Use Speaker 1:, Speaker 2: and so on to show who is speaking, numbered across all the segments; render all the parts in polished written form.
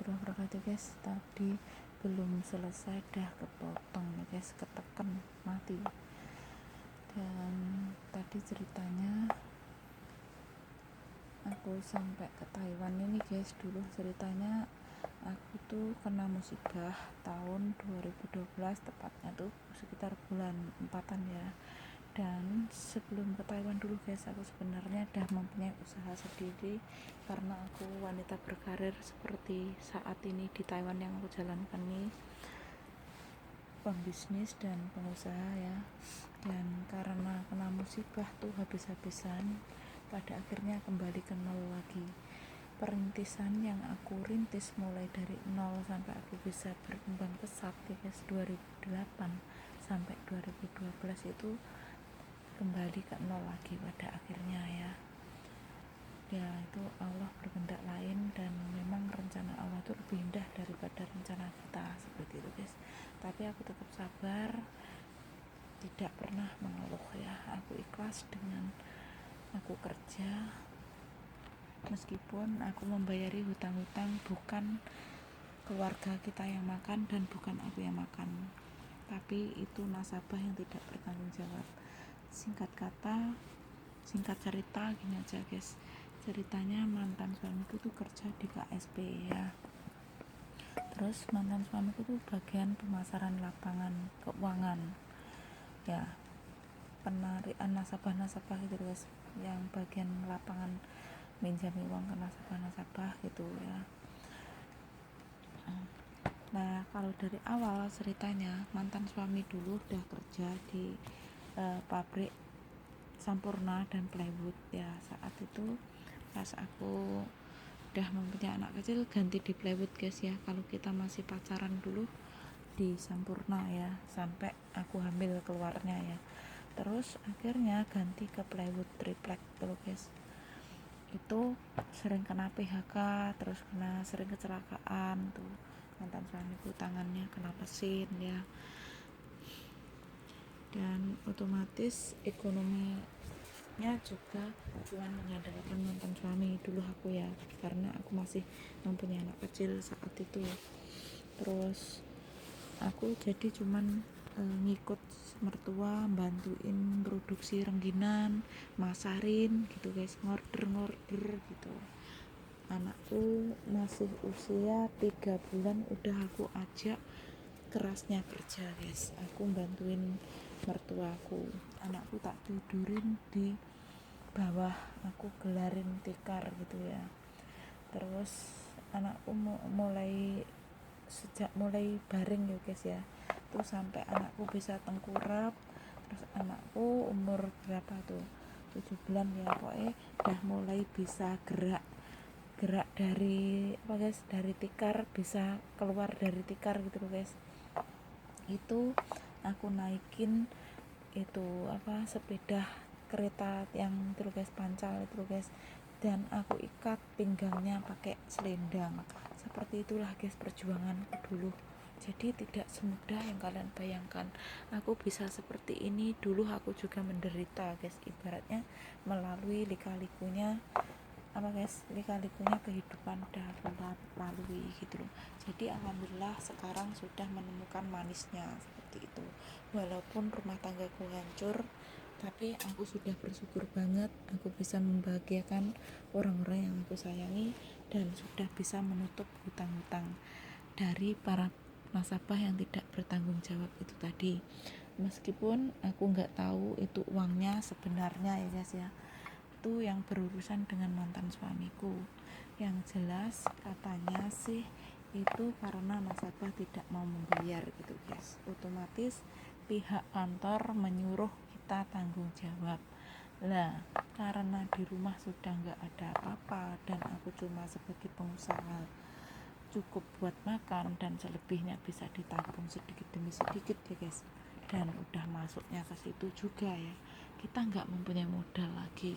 Speaker 1: warahmatullahi wabarakatuh guys. Tadi belum selesai dah kepotong ya guys, keteken mati. Dan tadi ceritanya aku sampai ke Taiwan ini guys. Dulu ceritanya aku tuh kena musibah tahun 2012, tepatnya tuh sekitar bulan 4-an ya. Dan sebelum ke Taiwan dulu guys, aku sebenarnya udah mempunyai usaha sendiri karena aku wanita berkarir seperti saat ini di Taiwan yang aku jalankan ini, pembisnis dan pengusaha ya. Dan karena kena musibah tuh habis-habisan, pada akhirnya kembali ke nol lagi. Perintisan yang aku rintis mulai dari nol sampai aku bisa berkembang pesat ya guys, 2008 sampai 2012 itu kembali ke nol lagi pada akhirnya ya. Ya itu Allah berkehendak lain, dan memang rencana Allah itu lebih indah daripada rencana kita, seperti itu guys. Tapi aku tetap sabar, tidak pernah mengeluh ya. Aku ikhlas dengan aku kerja, meskipun aku membayari hutang-hutang bukan keluarga kita yang makan dan bukan aku yang makan, tapi itu nasabah yang tidak bertanggung jawab. Singkat cerita gini aja guys. Ceritanya mantan suamiku tuh kerja di KSP ya. Terus mantan suamiku tuh bagian pemasaran lapangan keuangan ya, penarikan nasabah-nasabah gitu guys, yang bagian lapangan minjami uang ke nasabah-nasabah gitu ya. Nah kalau dari awal ceritanya, mantan suami dulu udah kerja di pabrik Sampurna dan Plywood ya. Saat itu pas aku udah mempunyai anak kecil, ganti di Plywood guys ya. Kalau kita masih pacaran dulu di Sampurna ya, sampai aku hamil keluarnya ya. Terus akhirnya ganti ke Plywood triplek tuh guys. Itu sering kena PHK, terus sering kecelakaan tuh mantan suamiku, tangannya kena mesin ya. Dan otomatis ekonominya juga cuman mengandalkan mantan suami dulu aku ya, karena aku masih mempunyai anak kecil saat itu. Terus aku jadi cuman ngikut mertua, bantuin produksi rengginan, masarin gitu guys, ngorder gitu. Anakku masih usia 3 bulan udah aku ajak kerasnya kerja guys. Aku bantuin mertuaku, anakku tak tidurin di bawah, aku gelarin tikar gitu ya. Terus anakku sejak mulai baring ya guys ya, tuh sampai anakku bisa tengkurap. Terus anakku umur berapa tuh, 7 bulan ya, pokoknya udah mulai bisa gerak dari apa guys, dari tikar, bisa keluar dari tikar gitu loh guys. Itu aku naikin itu sepeda kereta yang itu guys, pancal itu guys, dan aku ikat pinggangnya pakai selendang. Seperti itulah guys perjuanganku dulu. Jadi tidak semudah yang kalian bayangkan. Aku bisa seperti ini dulu, aku juga menderita guys, ibaratnya melalui lika-likunya kehidupan dah lalui gitu loh. Jadi alhamdulillah sekarang sudah menemukan manisnya, seperti itu. Walaupun rumah tanggaku hancur, tapi aku sudah bersyukur banget aku bisa membahagiakan orang-orang yang aku sayangi, dan sudah bisa menutup hutang-hutang dari para nasabah yang tidak bertanggung jawab itu tadi. Meskipun aku nggak tahu itu uangnya sebenarnya ya guys ya, itu yang berurusan dengan mantan suamiku. Yang jelas katanya sih itu karena nasabah tidak mau membayar gitu guys, otomatis pihak kantor menyuruh kita tanggung jawab lah. Karena di rumah sudah nggak ada apa-apa, dan aku cuma sebagai pengusaha cukup buat makan, dan selebihnya bisa ditabung sedikit demi sedikit ya guys, dan udah masuknya ke situ juga ya, kita nggak mempunyai modal lagi.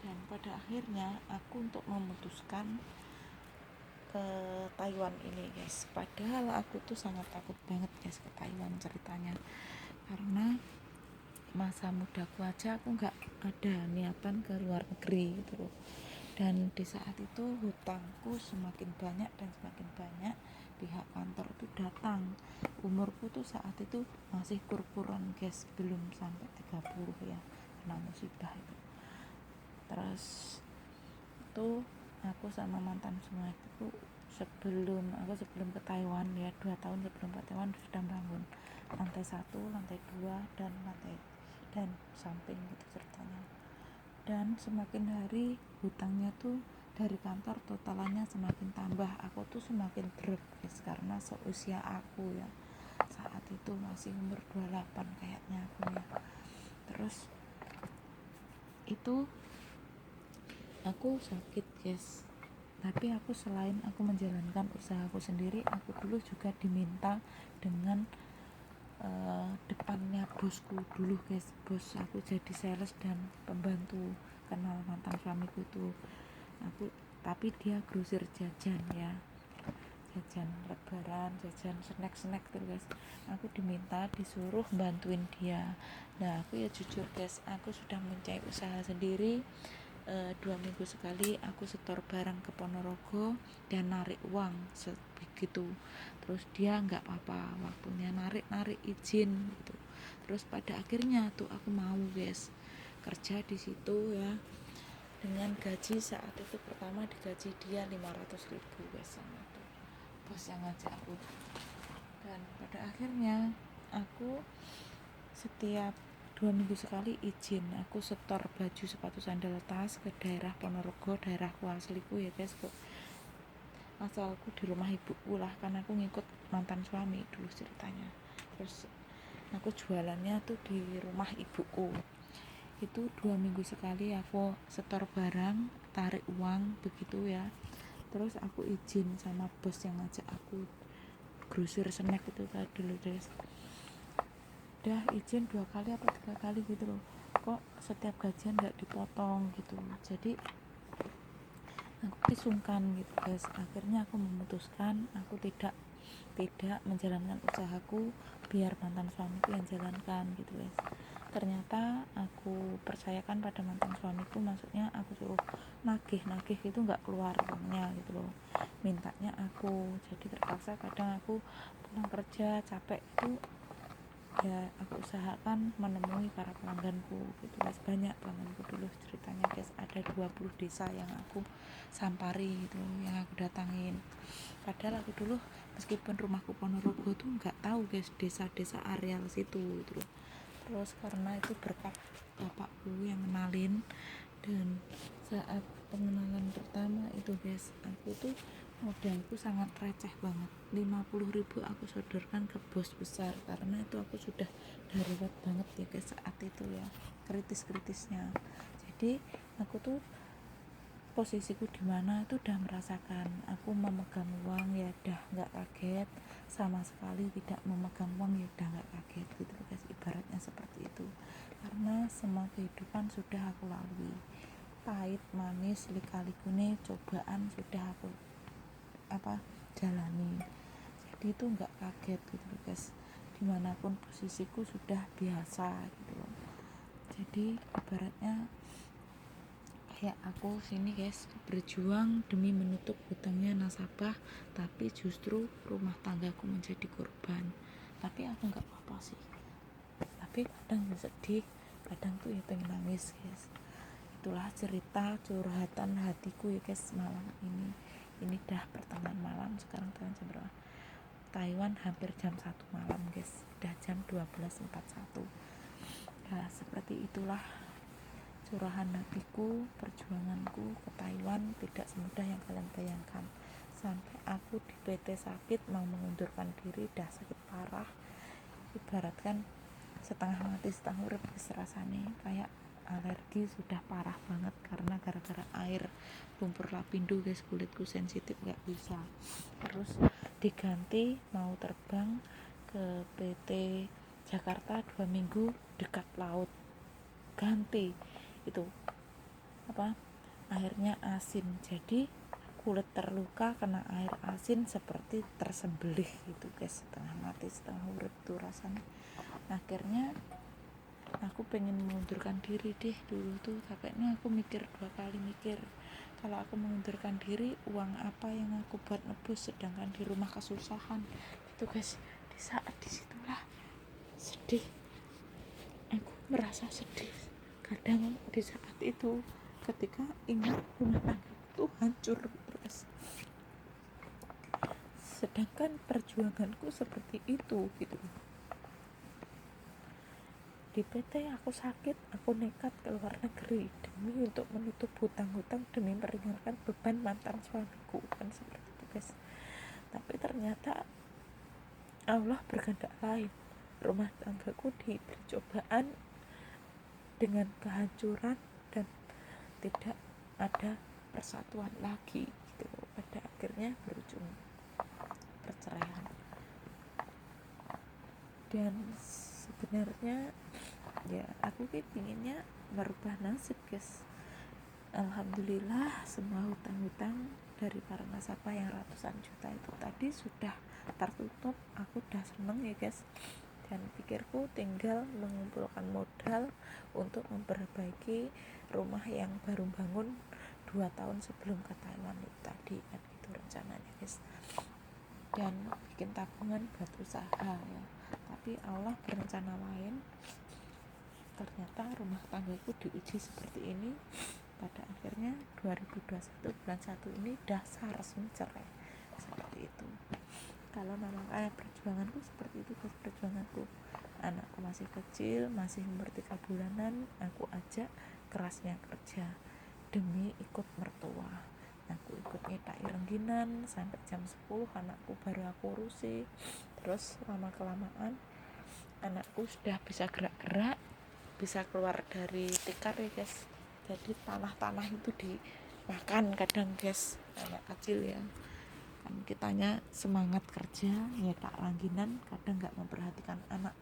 Speaker 1: Dan pada akhirnya aku untuk memutuskan ke Taiwan ini guys, padahal aku tuh sangat takut banget guys ke Taiwan ceritanya, karena masa mudaku aja aku nggak ada niatan ke luar negeri gitu loh. Dan di saat itu hutangku semakin banyak dan semakin banyak. Pihak kantor itu datang. Umurku tuh saat itu masih kurkuran guys, belum sampai 30 ya, kena musibah itu. Terus itu aku sama mantan semua itu sebelum ke Taiwan ya, 2 tahun sebelum ke Taiwan sudah bangun lantai 1, lantai 2 dan samping gitu ceritanya. Dan semakin hari hutangnya tuh dari kantor totalannya semakin tambah. Aku tuh semakin drop guys, karena seusia aku ya, saat itu masih umur 28 kayaknya aku ya. Terus itu aku sakit guys, tapi aku selain aku menjalankan usahaku sendiri, aku dulu juga diminta dengan depannya bosku dulu guys. Bos aku jadi sales dan pembantu kenal mantan suamiku itu. Tapi dia grosir jajan ya, jajan lebaran, jajan snack tuh guys. Aku disuruh bantuin dia. Nah aku ya jujur guys, aku sudah mencari usaha sendiri. 2 minggu sekali aku setor barang ke Ponorogo dan narik uang sebegitu. Terus dia nggak apa-apa, waktunya narik izin gitu. Terus pada akhirnya tuh aku mau guys kerja di situ ya, dengan gaji saat itu pertama digaji dia 500.000 guys, sama tuh bos yang ngajak aku. Dan pada akhirnya aku setiap 2 minggu sekali izin aku setor baju, sepatu, sandal, tas ke daerah Ponorogo, daerahku asliku ya guys, ke asalku di rumah ibuku lah, karena aku ngikut mantan suami dulu ceritanya. Terus aku jualannya tuh di rumah ibuku. Itu 2 minggu sekali aku setor barang, tarik uang begitu ya. Terus aku izin sama bos yang ngajak aku grosir snack itu tadi dulu guys. Udah izin 2 kali atau 3 kali gitu loh, kok setiap gajian gak dipotong gitu. Jadi aku kesungkan gitu guys. Akhirnya aku memutuskan aku tidak menjalankan usahaku, biar mantan suamiku yang jalankan gitu guys. Ternyata aku percayakan pada mantan suamiku, maksudnya aku suruh nagih itu nggak keluar uangnya gitu loh, mintanya aku. Jadi terpaksa kadang aku pulang kerja capek itu ya aku usahakan menemui para pelangganku gitu guys. Banyak pelangganku dulu ceritanya guys, ada 20 desa yang aku sampari gitu, yang aku datangin. Padahal aku dulu meskipun rumahku Ponorogo tuh nggak tahu guys desa-desa areal situ gitu loh. Terus karena itu berkat bapakku yang kenalin, dan saat pengenalan pertama itu guys, aku tuh modalku sangat receh banget. 50.000 aku sodorkan ke bos besar, karena itu aku sudah darurat banget ya guys saat itu ya, kritisnya. Jadi aku tuh posisiku di mana itu udah merasakan aku memegang uang ya udah nggak kaget, sama sekali tidak memegang uang ya udah nggak kaget gitu guys, ibaratnya seperti itu. Karena semua kehidupan sudah aku lalui, pahit manis lika-likune cobaan sudah aku jalani. Jadi itu nggak kaget gitu guys, dimanapun posisiku sudah biasa gitu loh. Jadi ibaratnya kayak aku sini guys berjuang demi menutup hutangnya nasabah, tapi justru rumah tanggaku menjadi korban. Tapi aku nggak apa-apa sih, tapi kadang sedih, kadang tuh ya pengen nangis guys. Itulah cerita curhatan hatiku ya guys malam ini dah pertengahan malam. Sekarang jam berapa? Taiwan hampir jam 1 malam guys, udah jam 12.41. Nah seperti itulah curahan hatiku, perjuanganku ke Taiwan tidak semudah yang kalian bayangkan. Sampai aku di PT sakit, mau mengundurkan diri, dah sakit parah, ibaratkan setengah mati setengah urip rasane, kayak alergi sudah parah banget karena gara-gara air lumpur lapindo guys, kulitku sensitif nggak bisa. Terus diganti mau terbang ke PT Jakarta 2 minggu dekat laut, ganti itu airnya asin, jadi kulit terluka kena air asin seperti tersembelih gitu guys, setengah mati setengah urip tuh rasanya. Akhirnya aku pengen mengundurkan diri deh dulu tuh, kakeknya aku mikir 2 kali. kalau aku mengundurkan diri, uang apa yang aku buat nebus, sedangkan di rumah kesusahan itu guys. Di saat disitulah sedih, aku merasa sedih kadang di saat itu, ketika ingat rumah tangga itu hancur terus, sedangkan perjuanganku seperti itu gitu. Di PT aku sakit, aku nekat ke luar negeri demi untuk menutup hutang-hutang, demi meringankan beban mantan suamiku, kan seperti itu guys. Tapi ternyata Allah berkehendak lain. Rumah tanggaku diberi cobaan dengan kehancuran dan tidak ada persatuan lagi gitu. Pada akhirnya berujung perceraian. Dan sebenarnya ya aku pinginnya merubah nasib guys. Alhamdulillah semua hutang-hutang dari para nasabah yang ratusan juta itu tadi sudah tertutup. Aku udah seneng ya guys, dan pikirku tinggal mengumpulkan modal untuk memperbaiki rumah yang baru bangun 2 tahun sebelum ke Taiwan itu tadi, kan itu rencananya guys, dan bikin tabungan buat usaha ya. Tapi Allah berencana lain. Ternyata rumah tanggaku diuji seperti ini. Pada akhirnya 2021 bulan 1 ini dasar resmi cerai. Seperti itu. Kalau namanya perjuanganku seperti itu guys, perjuanganku. Anakku masih kecil, masih umur 3 bulanan, aku ajak kerasnya kerja demi ikut mertua. Aku ikut nyedaki rengginan sampai jam 10, anakku baru aku urusi. Terus lama kelamaan anakku sudah bisa gerak-gerak, bisa keluar dari tikar ya guys. Jadi tanah-tanah itu dimakan kadang guys, anak kecil ya kan, kitanya semangat kerja ya tak langginan, kadang nggak memperhatikan anak.